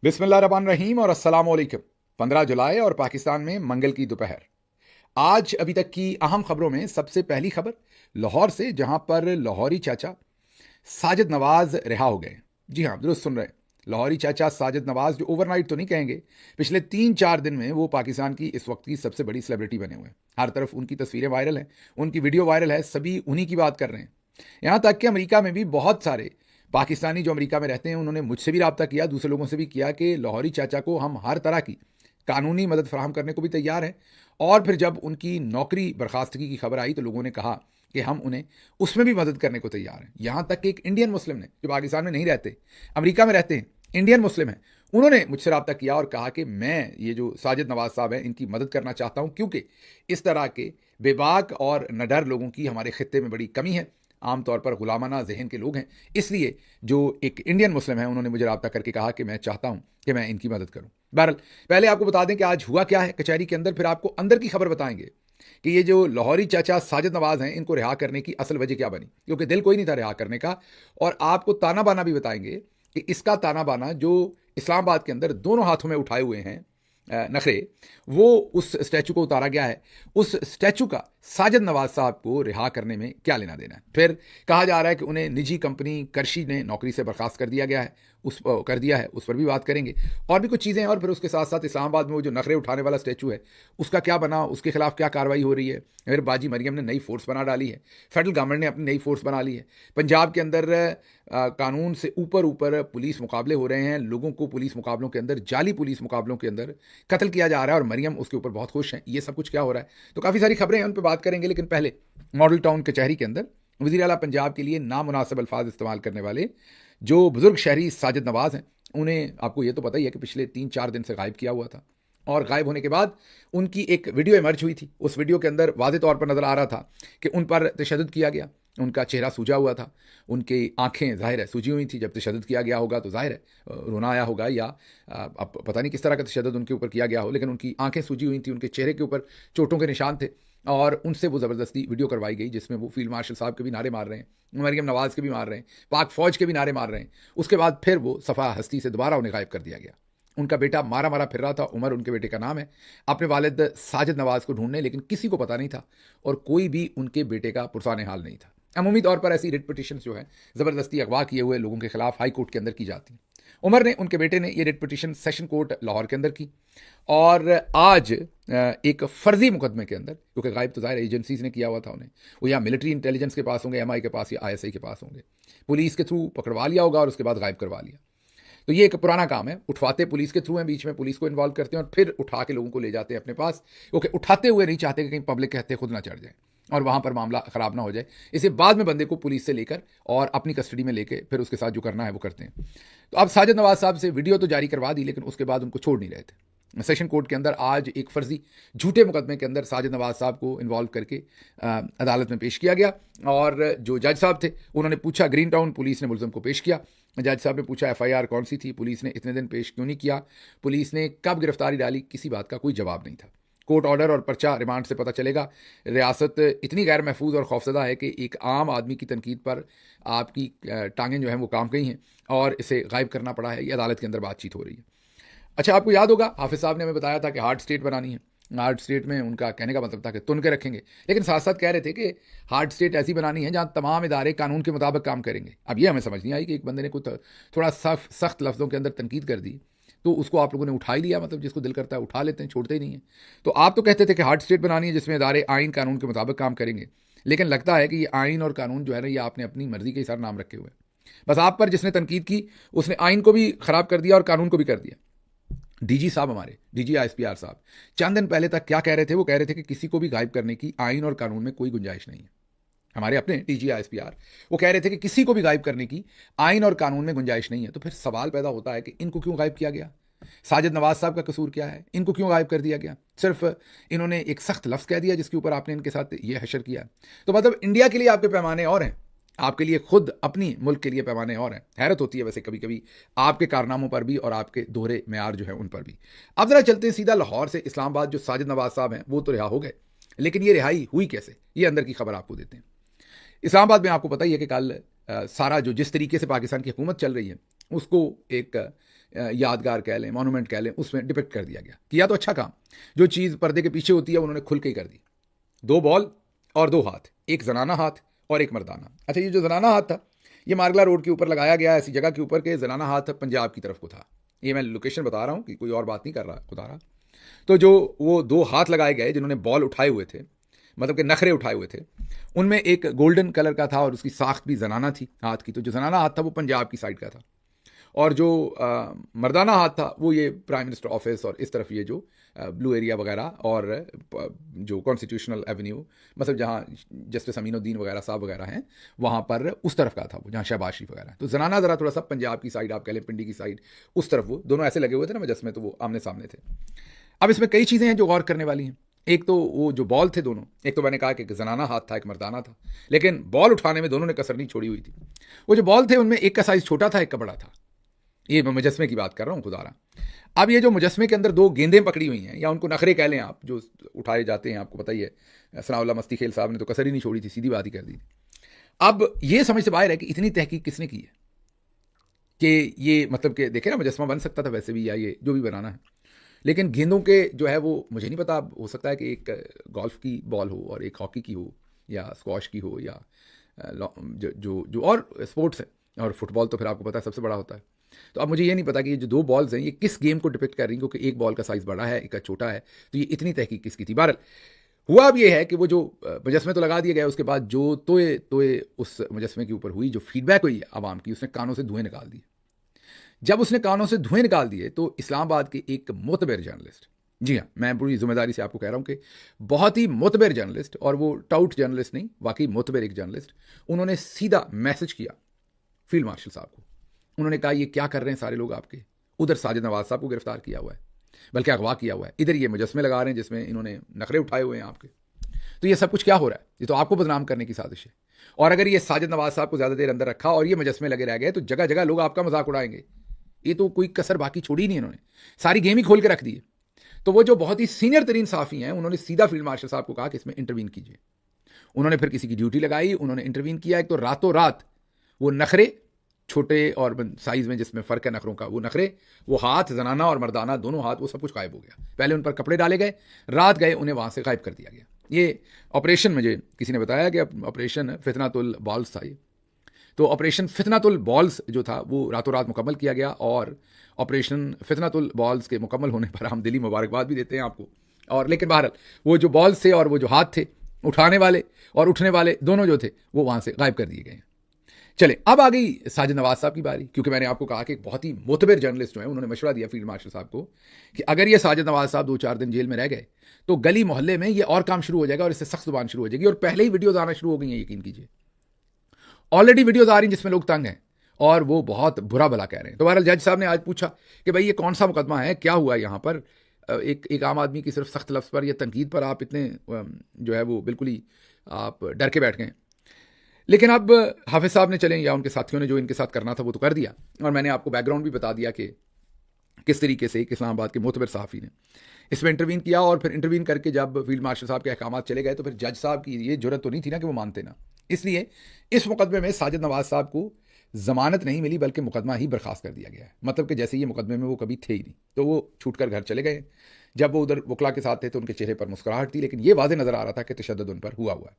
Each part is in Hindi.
बिस्मिल्लाहिर्रहमानिर्रहीम और अस्सलाम वालेकुम। 15 जुलाई और पाकिस्तान में मंगल की दोपहर। आज अभी तक की अहम खबरों में सबसे पहली खबर लाहौर से, जहां पर लाहौरी चाचा साजिद नवाज रिहा हो गए। जी हां, दुरुस्त सुन रहे हैं। लाहौरी चाचा साजिद नवाज, जो ओवरनाइट तो नहीं कहेंगे, पिछले 3-4 दिन में वो पाकिस्तान की इस वक्त की सबसे बड़ी सेलिब्रिटी बने हुए हैं। हर तरफ उनकी तस्वीरें वायरल हैं, उनकी वीडियो वायरल है, सभी उन्हीं की बात कर रहे हैं। यहाँ तक कि अमेरिका में भी बहुत सारे पाकिस्तानी जो अमेरिका में रहते हैं, उन्होंने मुझसे भी रब्ता किया, दूसरे लोगों से भी किया कि लाहौरी चाचा को हम हर तरह की कानूनी मदद फराहम करने को भी तैयार हैं। और फिर जब उनकी नौकरी बर्खास्तगी की खबर आई तो लोगों ने कहा कि हम उन्हें उसमें भी मदद करने को तैयार हैं। यहाँ तक कि एक इंडियन मुस्लिम ने, जो पाकिस्तान में नहीं रहते, अमेरिका में रहते हैं, इंडियन मुस्लिम हैं, उन्होंने मुझसे रब्ता किया और कहा कि मैं ये जो साजिद नवाज साहब हैं, इनकी मदद करना चाहता हूँ, क्योंकि इस तरह के बेबाक और नडर लोगों की हमारे खित्ते में बड़ी कमी है। आमतौर पर गुलामाना जहन के लोग हैं। इसलिए जो एक इंडियन मुस्लिम है, उन्होंने मुझे रब्ता करके कहा कि मैं चाहता हूं कि मैं इनकी मदद करूं। बहरहाल, पहले आपको बता दें कि आज हुआ क्या है कचहरी के अंदर, फिर आपको अंदर की खबर बताएंगे कि ये जो लाहौरी चाचा साजिद नवाज हैं, इनको रिहा करने की असल वजह क्या बनी, क्योंकि दिल कोई नहीं था रिहा करने का। और आपको ताना बाना भी बताएंगे कि इसका ताना बाना जो इस्लामाबाद के अंदर दोनों हाथों में उठाए हुए हैं नखरे, वो उस स्टैचू को उतारा गया है, उस स्टैचू का साजिद नवाज साहब को रिहा करने में क्या लेना देना है। फिर कहा जा रहा है कि उन्हें निजी कंपनी करशी ने नौकरी से बर्खास्त कर दिया गया है, कर दिया है, उस पर भी बात करेंगे। और भी कुछ चीज़ें, और फिर उसके साथ साथ इस्लामाबाद में वो जो नखरे उठाने वाला स्टैचू है, उसका क्या बना, उसके खिलाफ क्या कार्रवाई हो रही है। फिर बाजी मरियम ने नई फोर्स बना डाली है, फेडरल गवर्नमेंट ने अपनी नई फोर्स बना ली है। पंजाब के अंदर कानून से ऊपर ऊपर पुलिस मुकाबले हो रहे हैं, लोगों को पुलिस मुकाबलों के अंदर, जाली पुलिस मुकाबलों के अंदर कत्ल किया जा रहा है, और मरियम उसके ऊपर बहुत खुश हैं। ये सब कुछ क्या हो रहा है, तो काफ़ी सारी खबरें हैं, उन पर बात करेंगे। लेकिन पहले मॉडल टाउन कचहरी के अंदर वज़ीर आला पंजाब के लिए नामुनासिब अल्फाज इस्तेमाल करने वाले जो बुजुर्ग शहरी साजिद नवाज हैं, उन्हें आपको ये तो पता ही है कि पिछले 3-4 दिन से गायब किया हुआ था। और गायब होने के बाद उनकी एक वीडियो इमर्ज हुई थी। उस वीडियो के अंदर वाज़े तौर पर नज़र आ रहा था कि उन पर तशद्दुद किया गया। उनका चेहरा सूजा हुआ था, उनकी आंखें ज़ाहिर है सूजी हुई थी। जब तशद्दुद किया गया होगा तो ज़ाहिर है रोना आया होगा, या अब पता नहीं किस तरह का तशद्दुद उनके ऊपर किया गया हो, लेकिन उनकी आंखें सूजी हुई थी, उनके चेहरे के ऊपर चोटों के निशान थे। और उनसे वो ज़बरदस्ती वीडियो करवाई गई, जिसमें वो फील्ड मार्शल साहब के भी नारे मार रहे हैं, मरियम नवाज़ के भी मार रहे हैं, पाक फ़ौज के भी नारे मार रहे हैं। उसके बाद फिर वो सफ़ा हस्ती से दोबारा उन्हें गायब कर दिया गया। उनका बेटा मारा मारा फिर रहा था, उमर उनके बेटे का नाम है, अपने वालिद साजिद नवाज़ को ढूंढने, लेकिन किसी को पता नहीं था और कोई भी उनके बेटे का पुरसाने हाल नहीं था। अमूमी तौर पर ऐसी रिट पिटिशन जो है, ज़बरदस्ती अगवा किए हुए लोगों के खिलाफ हाई कोर्ट के अंदर की जाती है। उमर ने, उनके बेटे ने, ये writ petition session court Lahore के अंदर की। और आज एक फर्जी मुकदमे के अंदर, क्योंकि गायब तो ज़ाहिर एजेंसीज ने किया हुआ था उन्हें, वो या मिलिट्री इंटेलिजेंस के पास होंगे, एमआई के पास, या आईएसआई के पास होंगे, पुलिस के थ्रू पकड़वा लिया होगा और उसके बाद गायब करवा लिया। तो ये एक पुराना काम है, उठवाते पुलिस के थ्रू हैं, बीच में पुलिस को इन्वॉल्व करते हैं और फिर उठा के लोगों को ले जाते हैं अपने पास, क्योंकि उठाते हुए नहीं चाहते कि कहीं पब्लिक के हत्थे खुद ना चढ़ जाए और वहाँ पर मामला ख़राब ना हो जाए। इसे बाद में बंदे को पुलिस से लेकर और अपनी कस्टडी में लेके फिर उसके साथ जो करना है वो करते हैं। तो अब साजिद नवाज साहब से वीडियो तो जारी करवा दी, लेकिन उसके बाद उनको छोड़ नहीं रहे थे। सेशन कोर्ट के अंदर आज एक फर्जी झूठे मुकदमे के अंदर साजिद नवाज साहब को इन्वॉल्व करके अदालत में पेश किया गया। और जो जज साहब थे, उन्होंने पूछा, ग्रीन टाउन पुलिस ने मुलज़म को पेश किया। जज साहब ने पूछा एफआईआर कौन सी थी, पुलिस ने इतने दिन पेश क्यों नहीं किया, पुलिस ने कब गिरफ्तारी डाली, किसी बात का कोई जवाब नहीं था। कोर्ट ऑर्डर और पर्चा रिमांड से पता चलेगा। रियासत इतनी गैर महफूज और खौफजदा है कि एक आम आदमी की तनकीद पर आपकी टांगें जो हैं वो काम गई हैं और इसे गायब करना पड़ा है। ये अदालत के अंदर बातचीत हो रही है। अच्छा, आपको याद होगा हाफिज साहब ने हमें बताया था कि हार्ड स्टेट बनानी है। हार्ड स्टेट में उनका कहने का मतलब था कि तुन के रखेंगे, लेकिन साथ साथ कह रहे थे कि हार्ड स्टेट ऐसी बनानी है जहाँ तमाम इदारे कानून के मुताबिक काम करेंगे। अब ये हमें समझ नहीं आई कि एक बंदे ने कुछ थोड़ा सख्त लफ्ज़ों के अंदर तनकीद कर दी, तो उसको आप लोगों ने उठा ही लिया। मतलब जिसको दिल करता है उठा लेते हैं, छोड़ते ही नहीं है। तो आप तो कहते थे कि हार्ड स्टेट बनानी है जिसमें इदारे आइन कानून के मुताबिक काम करेंगे, लेकिन लगता है कि ये आइन और कानून जो है ना, ये आपने अपनी मर्जी के हिसाब नाम रखे हुए हैं। बस आप पर जिसने तनकीद की उसने आइन को भी ख़राब कर दिया और कानून को भी कर दिया। डीजी साहब, हमारे डीजी आईएसपीआर साहब, चंद दिन पहले तक क्या कह रहे थे, वो कह रहे थे कि किसी को भी गायब करने की आइन और कानून में कोई गुंजाइश नहीं है। हमारे अपने डीजी आईएसपीआर वो कह रहे थे कि किसी को भी गायब करने की आइन और कानून में गुंजाइश नहीं है। तो फिर सवाल पैदा होता है कि इनको क्यों गायब किया गया, साजिद नवाज साहब का कसूर क्या है, इनको क्यों गायब कर दिया गया। सिर्फ इन्होंने एक सख्त लफ्ज़ कह दिया जिसके ऊपर आपने इनके साथ ये हशर किया। तो मतलब इंडिया के लिए आपके पैमाने और हैं, आपके लिए खुद अपनी मुल्क के लिए पैमाने और हैं। हैरत होती है वैसे कभी कभी आपके कारनामों पर भी और आपके दोहरे मेयार जो है उन पर भी। अब जरा चलते हैं सीधा लाहौर से इस्लामाबाद। जो साजिद नवाज साहब हैं वो तो रिहा हो गए, लेकिन ये रिहाई हुई कैसे, ये अंदर की खबर आपको देते हैं। इस्लामाबाद में आपको पता ही है कि कल सारा जो जिस तरीके से पाकिस्तान की हुकूमत चल रही है उसको एक यादगार कह लें, मॉन्यूमेंट कह लें, उसमें डिपिक्ट कर दिया गया। किया तो अच्छा काम, जो चीज़ पर्दे के पीछे होती है उन्होंने खुल के ही कर दी। 2 बॉल और 2 हाथ, एक जनाना हाथ और एक मर्दाना। अच्छा, ये जो जनाना हाथ था ये मारगला रोड के ऊपर लगाया गया ऐसी जगह के ऊपर के जनाना हाथ पंजाब की तरफ को था। ये मैं लोकेशन बता रहा हूँ कि कोई और बात नहीं कर रहा बता रहा। तो जो वो 2 हाथ लगाए गए जिन्होंने बॉल उठाए हुए थे, मतलब कि नखरे उठाए हुए थे, उनमें एक गोल्डन कलर का था और उसकी साख्त भी जनाना थी हाथ की। तो जो जनाना हाथ था वो पंजाब की साइड का था और जो मर्दाना हाथ था वो ये प्राइम मिनिस्टर ऑफिस और इस तरफ ये जो ब्लू एरिया वगैरह और जो कॉन्स्टिट्यूशनल एवेन्यू, मतलब जहाँ जस्टिस अमीनुद्दीन वगैरह साहब वगैरह हैं वहाँ पर उस तरफ का था वो, जहाँ शहबाज शरीफ वगैरह। तो जनाना ज़रा थोड़ा सा पंजाब की साइड, आप कह लें पिंडी की साइड, उस तरफ वो दोनों ऐसे लगे हुए थे ना मुजस्मे, तो वो आमने सामने थे। अब इसमें कई चीज़ें हैं जो गौर करने वाली हैं। एक तो वो जो बॉल थे दोनों, एक तो मैंने कहा कि एक जनाना हाथ था एक मर्दाना था, लेकिन बॉल उठाने में दोनों ने कसर नहीं छोड़ी हुई थी। वो जो बॉल थे उनमें एक का साइज़ छोटा था, एक का बड़ा था। ये मैं मुजस्मे की बात कर रहा हूँ खुदारा। अब ये जो मुजस्मे के अंदर 2 गेंदें पकड़ी हुई हैं, या उनको नखरे कह लें आप, जो उठाए जाते हैं, आपको पता ही है सनाउल्लाह मस्ती खेल साहब ने तो कसर ही नहीं छोड़ी थी, सीधी बात ही कर दी। अब ये समझ से बाहर है कि इतनी तहकीक किसने की है कि ये, मतलब कि देखे ना, मुजस्मा बन सकता था वैसे भी, या ये जो भी बनाना है, लेकिन गेंदों के जो है वो मुझे नहीं पता, हो सकता है कि एक गोल्फ की बॉल हो और एक हॉकी की हो या स्क्वॉश की हो या जो जो जो और स्पोर्ट्स है, और फुटबॉल तो फिर आपको पता है सबसे बड़ा होता है। तो अब मुझे ये नहीं पता कि ये जो 2 बॉल्स हैं ये किस गेम को डिपिक्ट कर रही हैं, क्योंकि एक बॉल का साइज़ बड़ा है, एक का छोटा है, तो ये इतनी तहकीक किसकी थी। बहरहाल हुआ अब ये है कि वो जो मुजस्मे तो लगा दिया गया, उसके बाद जो तोए तोए उस मुजस्मे के ऊपर हुई, जो फीडबैक हुई आवाम की, उसने कानों से धुएं निकाल दिए। जब उसने कानों से धुएं निकाल दिए तो इस्लामाबाद के एक मोतबर जर्नलिस्ट, जी हाँ, मैं पूरी जिम्मेदारी से आपको कह रहा हूँ कि बहुत ही मोतबर जर्नलिस्ट, और वो टाउट जर्नलिस्ट नहीं, वाकई मोतबर एक जर्नलिस्ट, उन्होंने सीधा मैसेज किया फील्ड मार्शल साहब को। उन्होंने कहा ये क्या कर रहे हैं सारे लोग आपके, उधर साजिद नवाज साहब को गिरफ्तार किया हुआ है, बल्कि अगवा किया हुआ है, इधर ये मुजस्मे लगा रहे हैं जिसमें इन्होंने नखरे उठाए हुए हैं आपके। तो ये सब कुछ क्या हो रहा है? ये तो आपको बदनाम करने की साजिश है। और अगर ये साजिद नवाज साहब को ज़्यादा देर अंदर रखा और ये मुजस्मे लगे रह गए तो जगह जगह लोग आपका मजाक उड़ाएंगे। ये तो कोई कसर बाकी छोड़ी नहीं, इन्होंने सारी गेम ही खोल के रख दी है। तो वो जो बहुत ही सीनियर तरीन साफ़ी हैं उन्होंने सीधा फील्ड मार्शल साहब को कहा कि इसमें इंटरवीन कीजिए। उन्होंने फिर किसी की ड्यूटी लगाई, उन्होंने इंटरवीन किया। एक तो रातों रात वो नखरे, छोटे और साइज़ में जिसमें फ़र्क है नखरों का, वो नखरे, वो हाथ जनाना और मर्दाना दोनों हाथ, वो सब कुछ गायब हो गया। पहले उन पर कपड़े डाले गए, रात गए उन्हें वहाँ से गायब कर दिया गया। ये ऑपरेशन, मुझे किसी ने बताया कि ऑपरेशन फितनातुल बॉल्स था ये। तो ऑपरेशन फितनातुल बॉल्स जो था वो रातों रात मुकम्मल किया गया, और ऑपरेशन फितनातुल बॉल्स के मुकम्मल होने पर हम दिली मुबारकबाद भी देते हैं आपको। और लेकिन बहरहाल वो जो बॉल्स थे और वो जो हाथ थे, उठाने वाले और उठने वाले दोनों जो थे, वो वहाँ से गायब कर दिए गए। चले, अब आ गई साजिद नवाज साहब की बारी, क्योंकि मैंने आपको कहा कि एक बहुत ही मोतबर जर्नलिस्ट जो है उन्होंने मशवरा दिया फील्ड मार्शल साहब को कि अगर ये साजिद नवाज साहब 2-4 दिन जेल में रह गए तो गली मोहल्ले में ये और काम शुरू हो जाएगा और इससे सख्त जुबान शुरू हो जाएगी। और पहले ही वीडियोज आना शुरू हो गई हैं, यकीन कीजिए, ऑलरेडी वीडियोज आ रही हैं जिसमें लोग तंग हैं और वो बहुत बुरा भला कह रहे हैं। तो बहरहाल जज साहब ने आज पूछा कि भाई ये कौन सा मुकदमा है, क्या हुआ यहाँ पर, एक आम आदमी की सिर्फ सख्त लफ्ज़ पर या तनकीद पर आप इतने जो है वो बिल्कुल ही आप डर के बैठ गए। लेकिन अब हाफिज़ साहब ने चलें या उनके साथियों ने जो इनके साथ करना था वो तो कर दिया, और मैंने आपको बैकग्राउंड भी बता दिया कि किस तरीके से इस्लामाबाद के मोतबर सहाफ़ी ने इसमें इंटरवीन किया। और फिर इंटरवीन करके जब फील्ड मार्शल साहब के अहकाम चले गए तो फिर जज साहब की ये जुर्रत तो नहीं थी ना कि वो मानते ना। इसलिए इस मुकदमे में साजिद नवाज साहब को ज़मानत नहीं मिली, बल्कि मुकदमा ही बर्खास्त कर दिया गया है। मतलब कि जैसे ये मुकदमे में वो कभी थे ही नहीं, तो वो छूट कर घर चले गए। जब वो उधर वकला के साथ थे तो उनके चेहरे पर मुस्कुराहट थी, लेकिन ये वाज़ेह नज़र आ रहा था कि तशद्दुद उन पर हुआ है।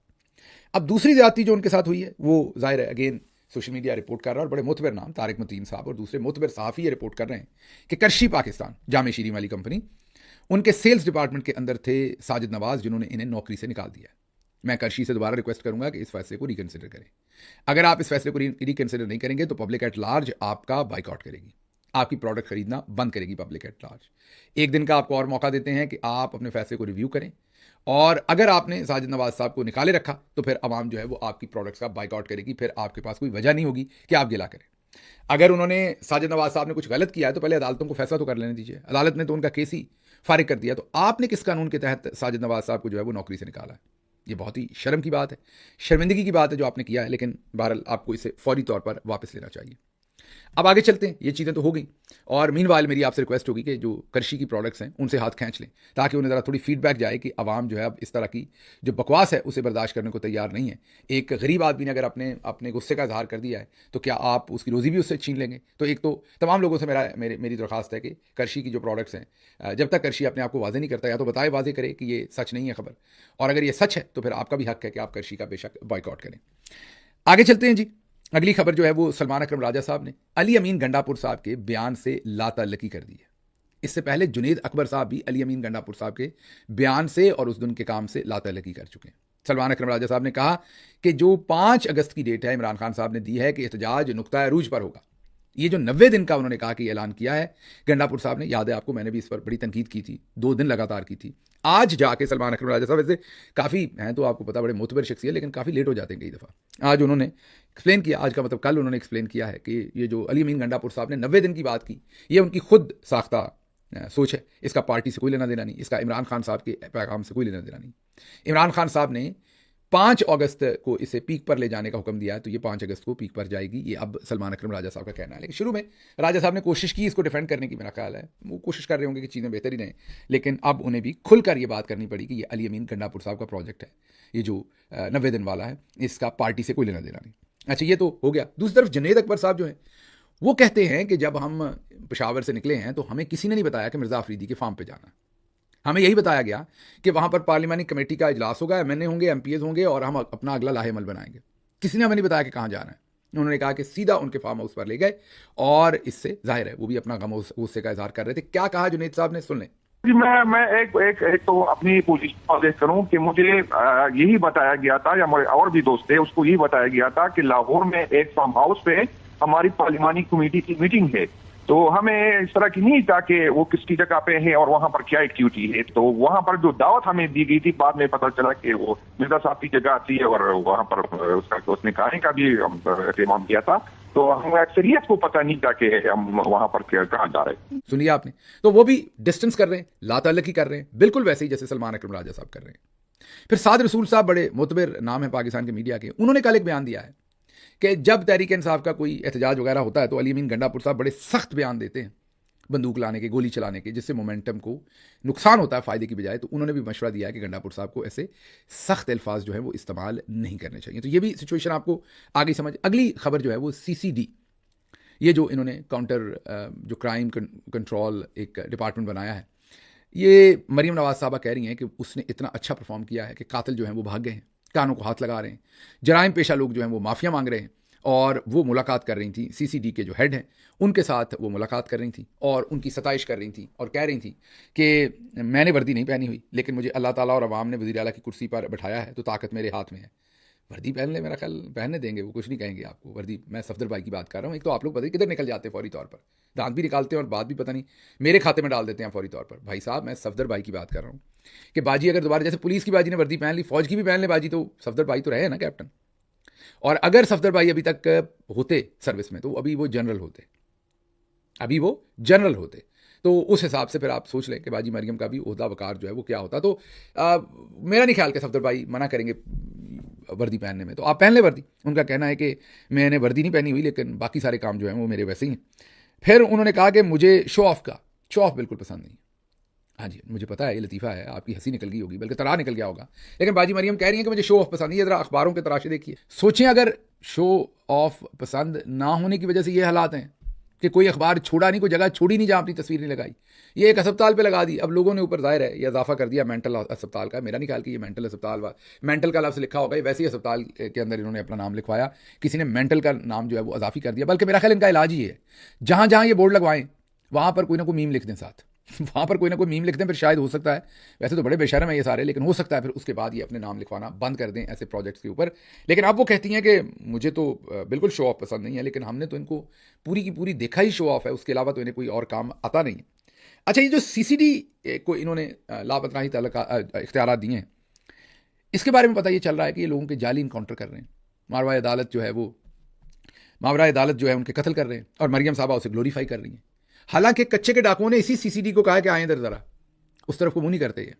अब दूसरी ज़्यादती जो उनके साथ हुई है वो ज़ाहिर है अगेन सोशल मीडिया रिपोर्ट कर रहा है, और बड़े मोतबर नाम तारिक मुतीन साहब और दूसरे मोतबर सहाफ़ी रिपोर्ट कर रहे हैं कि करशी पाकिस्तान जामे शीरी वाली कंपनी, उनके सेल्स डिपार्टमेंट के अंदर थे साजिद नवाज, जिन्होंने इन्हें नौकरी से निकाल दिया। मैं करशी से दोबारा रिक्वेस्ट करूंगा कि इस फैसले को रिकन्सिडर करें। अगर आप इस फैसले को रिकन्सिडर नहीं करेंगे तो पब्लिक एट लार्ज आपका बाइकआउट करेगी, आपकी प्रोडक्ट खरीदना बंद करेगी पब्लिक एट लार्ज। एक दिन का आपको और मौका देते हैं कि आप अपने फैसले को रिव्यू करें, और अगर आपने साजिद नवाज साहब को निकाले रखा तो फिर अवाम जो है वो आपकी प्रोडक्ट्स का बाइकआउट करेगी। फिर आपके पास कोई वजह नहीं होगी कि आप गिला करें। अगर उन्होंने साजिद नवाज साहब ने कुछ गलत किया है तो पहले अदालतों को फैसला तो कर लेने दीजिए। अदालत ने तो उनका केस ही फारिग कर दिया, तो आपने किस कानून के तहत साजिद नवाज साहब को जो है वो नौकरी से निकाला है? ये बहुत ही शर्म की बात है, शर्मिंदगी की बात है जो आपने किया है। लेकिन बहरहाल आपको इसे फौरी तौर पर वापस लेना चाहिए। अब आगे चलते हैं, ये चीज़ें तो हो गई, और मीनवाइल मेरी आपसे रिक्वेस्ट होगी कि जो कृषि की प्रोडक्ट्स हैं उनसे हाथ खींच लें, ताकि उन्हें ज़रा थोड़ी फीडबैक जाए कि आवाम जो है अब इस तरह की जो बकवास है उसे बर्दाश्त करने को तैयार नहीं है। एक गरीब आदमी ने अगर अपने अपने गुस्से का इजहार कर दिया है तो क्या आप उसकी रोज़ी भी उससे छीन लेंगे? तो एक तो तमाम लोगों से मेरी दरख्वास्त है कि कृषि की जो प्रोडक्ट्स हैं, जब तक कृषि अपने आप को वाजे नहीं करता, या तो बताए वाजे करे कि ये सच नहीं है खबर, और अगर ये सच है तो फिर आपका भी हक है कि आप कृषि का बेशक बॉयकॉट करें। आगे चलते हैं जी। अगली खबर जो है वो सलमान अकरम राजा साहब ने अली अमीन गंडापुर साहब के बयान से लाताल्लकी कर दी है। इससे पहले जुनेद अकबर साहब भी अली अमीन गंडापुर साहब के बयान से और उस दिन के काम से लाताल्लकी कर चुके हैं। सलमान अकरम राजा साहब ने कहा कि जो 5 अगस्त की डेट है इमरान खान साहब ने दी है कि एहतजाज नुक्ता अरूज पर होगा, ये जो 90 दिन का उन्होंने कहा कि ऐलान किया है गंडापुर साहब ने, याद है आपको, मैंने भी इस पर बड़ी तनकीद की थी, 2 दिन लगातार की थी। आज जाके सलमान अकरम राजा साहब वैसे काफ़ी हैं तो आपको पता बड़े मोतबर शख्सियत, लेकिन काफ़ी लेट हो जाते हैं कई दफ़ा। आज उन्होंने एक्सप्लेन किया, आज का मतलब कल उन्होंने एक्सप्लेन किया है कि ये जो अली अमीन गंडापुर साहब ने 90 दिन की बात की, ये उनकी खुद साख्ता सोच है, इसका पार्टी से कोई लेना देना नहीं, इसका इमरान खान साहब के पैगाम से कोई लेना देना नहीं। इमरान खान साहब ने 5 अगस्त को इसे पीक पर ले जाने का हुक्म दिया है, तो ये 5 अगस्त को पीक पर जाएगी, ये अब सलमान अकरम राजा साहब का कहना है। लेकिन शुरू में राजा साहब ने कोशिश की इसको डिफेंड करने की, मेरा ख्याल है वो कोशिश कर रहे होंगे कि चीज़ें बेहतर ही रहें, लेकिन अब उन्हें भी खुलकर ये बात करनी पड़ी कि ये अली अमीन गंडापुर साहब का प्रोजेक्ट है, ये जो 90 दिन वाला है, इसका पार्टी से कोई लेना देना नहीं। अच्छा, ये तो हो गया। दूसरी तरफ जुनैद अकबर साहब जो है वो कहते हैं कि जब हम पेशावर से निकले हैं तो हमें किसी ने नहीं बताया कि मिर्ज़ा अफरीदी के फार्म पे जाना है। हमें यही बताया गया कि वहाँ पर पार्लिमानी कमेटी का इजलास होगा, एमएनए होंगे, एमपीएस होंगे, और हम अपना अगला लाहेमल बनाएंगे। किसी ने हमें नहीं बताया कि कहाँ जाना है। उन्होंने कहा कि सीधा उनके फार्म हाउस पर ले गए, और इससे जाहिर है वो भी अपना गम गुस्से का इजहार कर रहे थे। क्या कहा जुनैद साहब ने, सुन लें। जी, मैं एक तो अपनी पोजीशन वाज़ेह करूं कि मुझे यही बताया गया था, या मेरे और भी दोस्त थे, उसको यही बताया गया था कि लाहौर में एक फार्म हाउस पे हमारी पार्लिमानी कमेटी की मीटिंग है, तो हमें इस तरह की नहीं था कि वो किसकी जगह पे है और वहां पर क्या एक्टिविटी है। तो वहां पर जो दावत हमें दी गई थी, बाद में पता चला कि वो मिर्जा साहब की जगह थी, और वहां पर उसने खाने का भी एहतमाम किया था, तो हम अक्सरियत को पता नहीं था कि हम वहां पर कहाँ जा रहे हैं। सुनिए आपने, तो वो भी डिस्टेंस कर रहे हैं, लाताल्लकी कर रहे हैं, बिल्कुल वैसे ही जैसे सलमान अकरम राजा साहब कर रहे हैं। फिर साद रसूल साहब, बड़े मोतबर नाम है पाकिस्तान के मीडिया के, उन्होंने कल एक बयान दिया है कि जब तहरीक इंसाफ का कोई एहतजाज वगैरह होता है तो अली अमीन गंडापुर साहब बड़े सख्त बयान देते हैं, बंदूक लाने के, गोली चलाने के, जिससे मोमेंटम को नुकसान होता है फ़ायदे की बजाय। तो उन्होंने भी मशवरा दिया है कि गंडापुर साहब को ऐसे सख्त अल्फाज जो है वो इस्तेमाल नहीं करने चाहिए। तो ये भी सिचुएशन आपको आगे समझ। अगली खबर जो है वो CCD, ये जो इन्होंने काउंटर जो क्राइम कंट्रोल एक डिपार्टमेंट बनाया है, ये मरीम नवाज साहबा कह रही हैं कि उसने इतना अच्छा परफॉर्म किया है कि कातिल जो हैं वो भाग गए हैं, कानों को हाथ लगा रहे हैं, जराइम पेशा लोग जो हैं वो माफिया मांग रहे हैं, और वो मुलाकात कर रही थी CCD के जो हेड हैं उनके साथ, वो मुलाकात कर रही थी और उनकी सताइश कर रही थी, और कह रही थी कि मैंने वर्दी नहीं पहनी हुई, लेकिन मुझे अल्लाह ताला और अवाम ने वज़ीर आला की कुर्सी पर बैठाया है, तो ताकत मेरे हाथ में है। वर्दी पहन ले, मेरा ख्याल पहनने देंगे, वो कुछ नहीं कहेंगे आपको। वर्दी, मैं सफदर भाई की बात कर रहा हूँ। एक तो आप लोग पता नहीं किधर निकल जाते हैं फौरी तौर पर, दांत भी निकालते हैं और बात भी पता नहीं मेरे खाते में डाल देते हैं फौरी तौर पर। भाई साहब, मैं सफदर भाई की बात कर रहा हूँ कि बाजी अगर दोबारा, जैसे पुलिस की बाजी ने वर्दी पहन ली, फौज की भी पहन ले बाजी, तो सफदर भाई तो रहे ना कैप्टन। और अगर सफदर भाई अभी तक होते सर्विस में तो अभी वो जनरल होते, तो उस हिसाब से फिर आप सोच लें कि बाजी मरियम का भी ओहदा वकार जो है वो क्या होता। तो मेरा नहीं ख्याल कि सफदर भाई मना करेंगे वर्दी पहनने में, तो आप पहन ले वर्दी। उनका कहना है कि मैंने वर्दी नहीं पहनी हुई, लेकिन बाकी सारे काम जो हैं वो मेरे वैसे ही हैं। फिर उन्होंने कहा कि मुझे शो ऑफ बिल्कुल पसंद नहीं। हाँ जी, मुझे पता है ये लतीफ़ा है, आपकी हंसी निकल गई होगी, बल्कि तरा निकल गया होगा, लेकिन बाजी मरियम कह रही है कि मुझे शो ऑफ पसंद नहीं है। ज़रा अखबारों के तराशे देखिए, सोचें अगर शो ऑफ पसंद ना होने की वजह से ये हालात हैं कि कोई अखबार छोड़ा नहीं, कोई जगह छोड़ी नहीं जहाँ अपनी तस्वीर नहीं लगाई, ये एक अस्पताल पे लगा दी। अब लोगों ने ऊपर ज़ाहिर है ये इजाफा कर दिया मेंटल अस्पताल का। मेरा नहीं ख्याल कि ये मेंटल अस्पताल, मेंटल का लफ्ज़ लिखा होगा, ये वैसे ही अस्पताल के अंदर इन्होंने अपना नाम लिखवाया, किसी ने मेंटल का नाम जो है वो अजाफी कर दिया। बल्कि मेरा ख्याल इनका इलाज ही है, जहाँ जहाँ ये बोर्ड लगवाएं वहाँ पर कोई ना कोई मीम लिख दें साथ वहाँ पर कोई ना कोई मीम लिख दें, फिर शायद हो सकता है, वैसे तो बड़े बेशर्म है ये सारे, लेकिन हो सकता है फिर उसके बाद ये अपने नाम लिखवाना बंद कर दें ऐसे प्रोजेक्ट्स के ऊपर। लेकिन अब वो कहती हैं कि मुझे तो बिल्कुल शो ऑफ पसंद नहीं है, लेकिन हमने तो इनको पूरी की पूरी देखा ही शो ऑफ है, उसके अलावा तो इन्हें कोई और काम आता नहीं है। अच्छा, ये जो CCD को इन्होंने लापतराही इख्तियारात दिए हैं, इसके बारे में पता ये चल रहा है कि ये लोगों के जाली इनकाउंटर कर रहे हैं, मावरा अदालत जो है उनके कत्ल कर रहे हैं, और मरियम साहबा उसे ग्लोरीफाई कर रही हैं। हालांकि कच्चे के डाकुओं ने इसी CCD को कहा कि आए इधर ज़रा, उस तरफ को मुंह नहीं करते ये।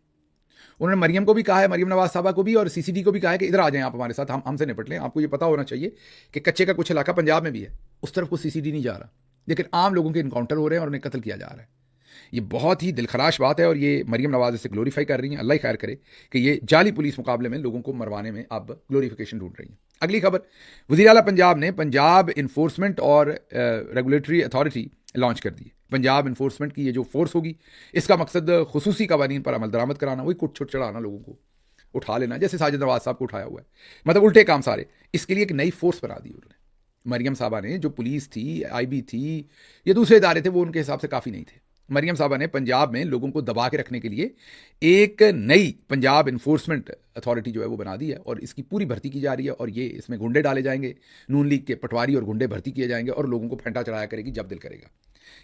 उन्होंने मरियम को भी कहा है, मरियम नवाज साहबा को भी और सीसीडी को भी कहा है कि इधर आ जाएं आप हमारे साथ, हम हमसे निपट लें। आपको ये पता होना चाहिए कि कच्चे का कुछ इलाका पंजाब में भी है, उस तरफ को सीसीडी नहीं जा रहा, लेकिन आम लोगों के इनकाउंटर हो रहे हैं और उन्हें कत्ल किया जा रहा है। ये बहुत ही दिलखराश बात है और ये मरियम नवाज इसे ग्लोरीफाई कर रही हैं। अल्लाह ही खैर करे कि ये जाली पुलिस मुकाबले में लोगों को मरवाने में अब ग्लोरीफिकेशन ढूंढ रही हैं। अगली खबर, वज़ीर आला पंजाब ने पंजाब इन्फोर्समेंट और रेगुलेटरी अथॉरिटी लॉन्च कर दी है। पंजाब इन्फोर्समेंट की ये जो फोर्स होगी, इसका मकसद खुसूसी कवानीन पर अमल दरामद कराना, वही कुट छुट चढ़ाना, लोगों को उठा लेना, जैसे साजिद नवाज साहब को उठाया हुआ है, मतलब उल्टे काम सारे। इसके लिए एक नई फोर्स बना दी उन्होंने। मरियम साहबा ने, जो पुलिस थी, आईबी थी, ये दूसरे इदारे थे, वो उनके हिसाब से काफ़ी नहीं थे। मरियम साहबा ने पंजाब में लोगों को दबा के रखने के लिए एक नई पंजाब इन्फोर्समेंट अथॉरिटी जो है वो बना दी है और इसकी पूरी भर्ती की जा रही है और ये इसमें गुंडे डाले जाएंगे, नून लीग के पटवारी और गुंडे भर्ती किए जाएंगे और लोगों को फेंटा चढ़ाया करेगी जब दिल करेगा।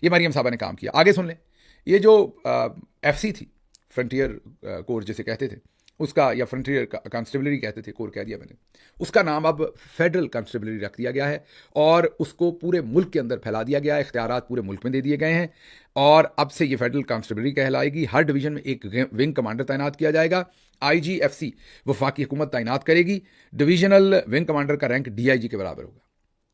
ये मरियम साहबा ने काम किया। आगे सुन लें, ये जो FC थी, फ्रंटियर कोर जिसे कहते थे उसका, या फ्रंटियर कांस्टेबलरी कहते थे, कोर कह दिया मैंने, उसका नाम अब फेडरल कांस्टेबलरी रख दिया गया है और उसको पूरे मुल्क के अंदर फैला दिया गया है। इख्तियारात पूरे मुल्क में दे दिए गए हैं और अब से ये फेडरल कांस्टेबलरी कहलाएगी। हर डिवीजन में एक विंग कमांडर तैनात किया जाएगा। IGFC वफाकी हुकूमत तैनात करेगी। डिवीजनल विंग कमांडर का रैंक DIG के बराबर होगा।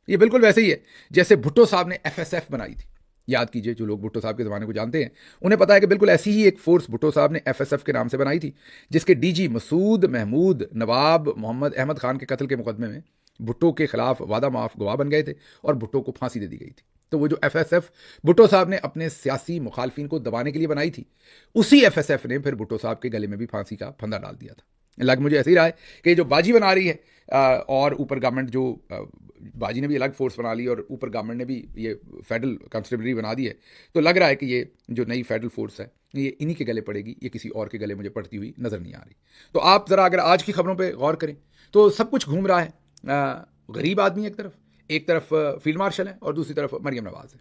ये बिल्कुल वैसे ही है जैसे भुट्टो साहब ने FSF बनाई थी। याद कीजिए, जो लोग भुट्टो साहब के ज़माने को जानते हैं उन्हें पता है कि बिल्कुल ऐसी ही एक फोर्स भुट्टो साहब ने FSF के नाम से बनाई थी, जिसके DG मसूद महमूद नवाब मोहम्मद अहमद खान के कत्ल के मुकदमे में भुट्टो के खिलाफ वादा माफ गवाह बन गए थे और भुट्टो को फांसी दे दी गई थी। तो वो जो FSF भुट्टो साहब ने अपने सियासी मुखालफिन को दबाने के लिए बनाई थी, उसी FSF ने फिर भुट्टो साहब के गले में भी फांसी का फंदा डाल दिया था। लग मुझे ऐसे ही रहा है कि जो बाजी बना रही है और ऊपर गवर्नमेंट जो बाजी ने भी अलग फोर्स बना ली और ऊपर गवर्नमेंट ने भी ये फेडरल कांस्टेबलरी बना दी है, तो लग रहा है कि ये जो नई फेडरल फोर्स है ये इन्हीं के गले पड़ेगी, ये किसी और के गले मुझे पड़ती हुई नज़र नहीं आ रही। तो आप ज़रा अगर आज की खबरों पे गौर करें तो सब कुछ घूम रहा है। गरीब आदमी एक तरफ फील्ड मार्शल है और दूसरी तरफ मरियम नवाज़ है।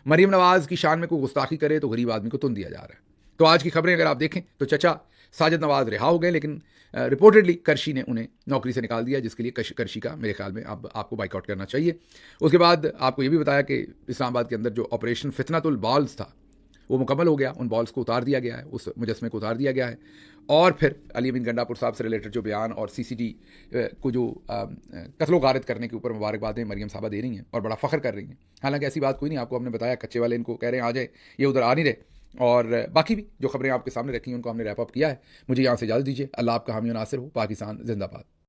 मरियम नवाज़ की शान में कोई गुस्ताखी करे तो गरीब आदमी को तुन दिया जा रहा है। तो आज की खबरें अगर आप देखें तो चचा साजिद नवाज रिहा हो गए, लेकिन रिपोर्टेडली करशी ने उन्हें नौकरी से निकाल दिया, जिसके लिए करशी का मेरे ख्याल में अब आपको बाइकआउट करना चाहिए। उसके बाद आपको ये भी बताया कि इस्लामाबाद के अंदर जो ऑपरेशन फितनतुल बॉल्स था वो मुकम्मल हो गया। उन बॉल्स को उतार दिया गया है, उस मुजस्मे को उतार दिया गया है। और फिर अली अमीन गंडापुर साहब से रिलेटेड जो बयान और CCD को जो कत्लो गारत करने के ऊपर मुबारकबादें मरियम साहबा दे रही हैं और बड़ा फ़ख्र कर रही हैं। हालांकि ऐसी बात कोई नहीं, आपको हमने बताया कच्चे वाले इनको कह रहे हैं आ जाए, ये उधर आ नहीं रहे। और बाकी भी जो खबरें आपके सामने रखी हैं उनको हमने रैप अप किया है। मुझे यहाँ से इजाज़त दीजिए। अल्लाह आपका हामी और नासिर हो। पाकिस्तान जिंदाबाद।